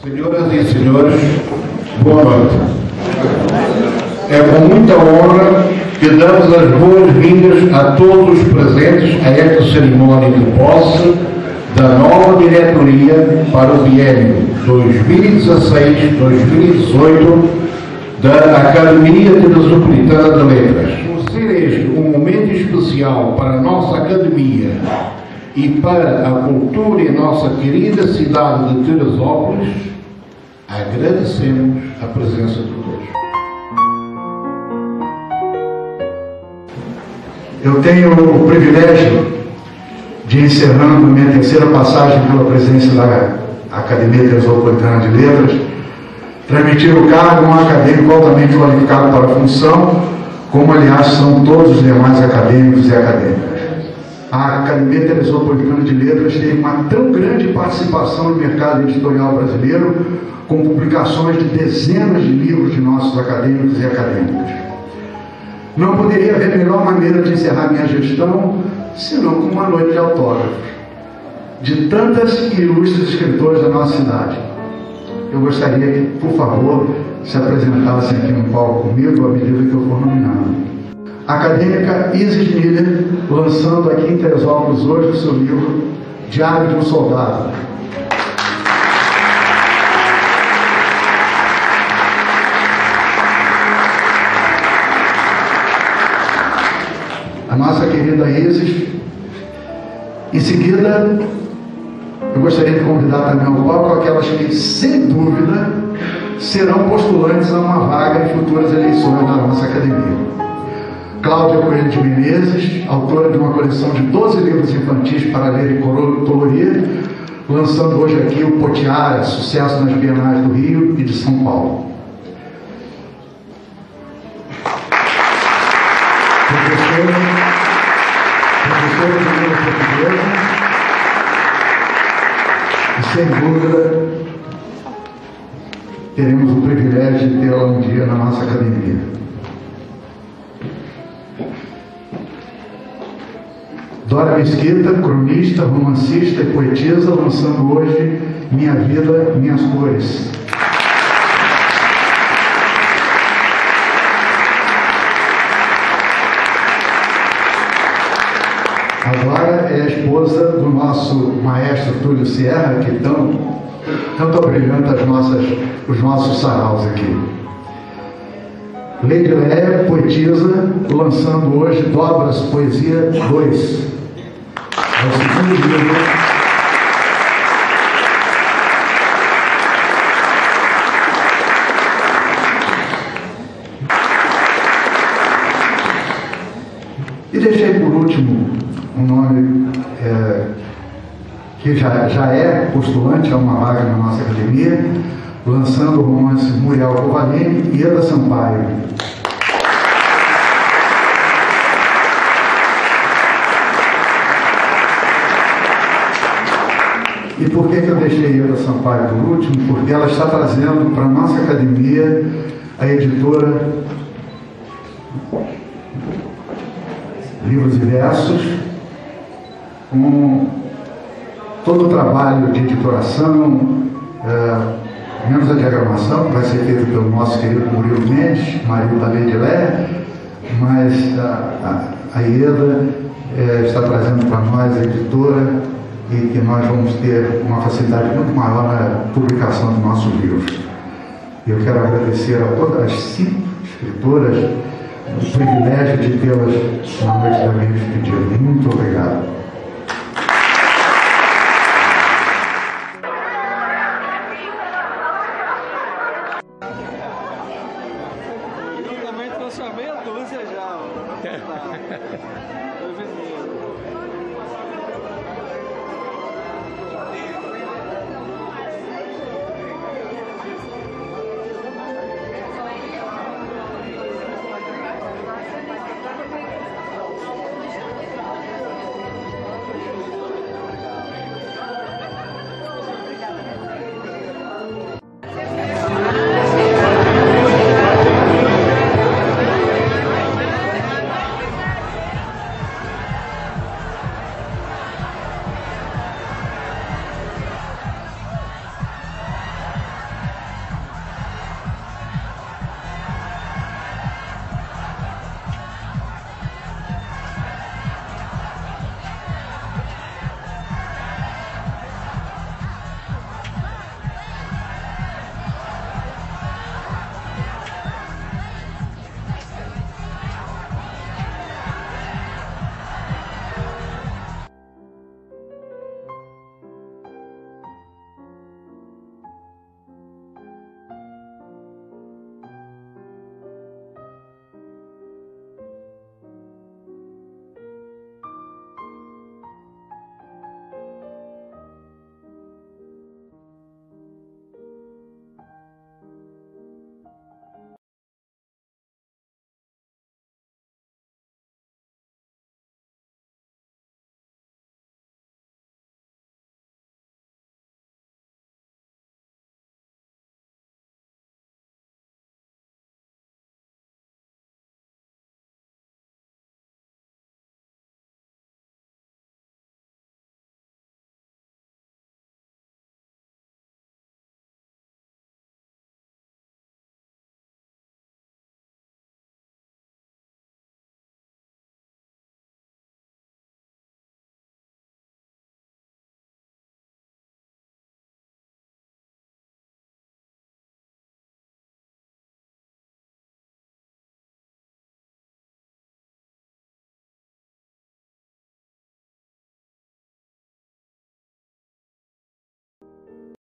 Senhoras e senhores, boa noite. É com muita honra que damos as boas-vindas a todos os presentes a esta cerimónia de posse da nova diretoria para o biênio 2016-2018 da Academia Teresopolitana de Letras. Por ser este um momento especial para a nossa Academia e para a cultura e a nossa querida cidade de Teresópolis, agradecemos a presença de todos. Eu tenho o privilégio de, encerrando minha terceira passagem pela presidência da Academia Teresopolitana de Letras, transmitir o cargo a um acadêmico altamente qualificado para a função, como, aliás, são todos os demais acadêmicos e acadêmicas. A Academia Teresopolitana de Letras tem uma tão grande participação no mercado editorial brasileiro, com publicações de dezenas de livros de nossos acadêmicos e acadêmicas. Não poderia haver melhor maneira de encerrar minha gestão senão com uma noite de autógrafos de tantas ilustres escritores da nossa cidade. Eu gostaria que, por favor, se apresentassem aqui no palco comigo à medida que eu for nominando. A acadêmica Isis Miller, lançando aqui em Teresópolis hoje o seu livro Diário de um Soldado. A nossa querida Isis. Em seguida, eu gostaria de convidar também ao palco aquelas que, sem dúvida, serão postulantes a uma vaga em futuras eleições da nossa academia. Cláudia Coelho de Menezes, autora de uma coleção de 12 livros infantis para ler e colorir, lançando hoje aqui o Potiara, sucesso nas Bienais do Rio e de São Paulo. Professora de língua portuguesa e, sem dúvida, teremos o privilégio de tê-la um dia na nossa academia. Dora Mesquita, cronista, romancista e poetisa, lançando hoje Minha Vida, Minhas Cores. Agora é a esposa do nosso maestro Túlio Sierra, que tanto abrilhanta os nossos saraus aqui. Lady Léia, poetisa, lançando hoje Dobras Poesia 2. É o segundo livro. E deixei por último um nome que já é postulante a uma vaga na nossa academia, lançando o romance Muriel Covalini e Eda Sampaio. E por que eu deixei Eda Sampaio por último? Porque ela está trazendo para a nossa academia a editora Livros e Versos, com todo o trabalho de editoração, menos a diagramação, que vai ser feito pelo nosso querido Murilo Mendes, marido da Lady Léia, mas a Ieda está trazendo para nós a editora e que nós vamos ter uma facilidade muito maior na publicação dos nossos livros. Eu quero agradecer a todas as 5 escritoras o privilégio de tê-las na noite da minha despedida. Muito obrigado. Eu também estou chamando a Lúcia já.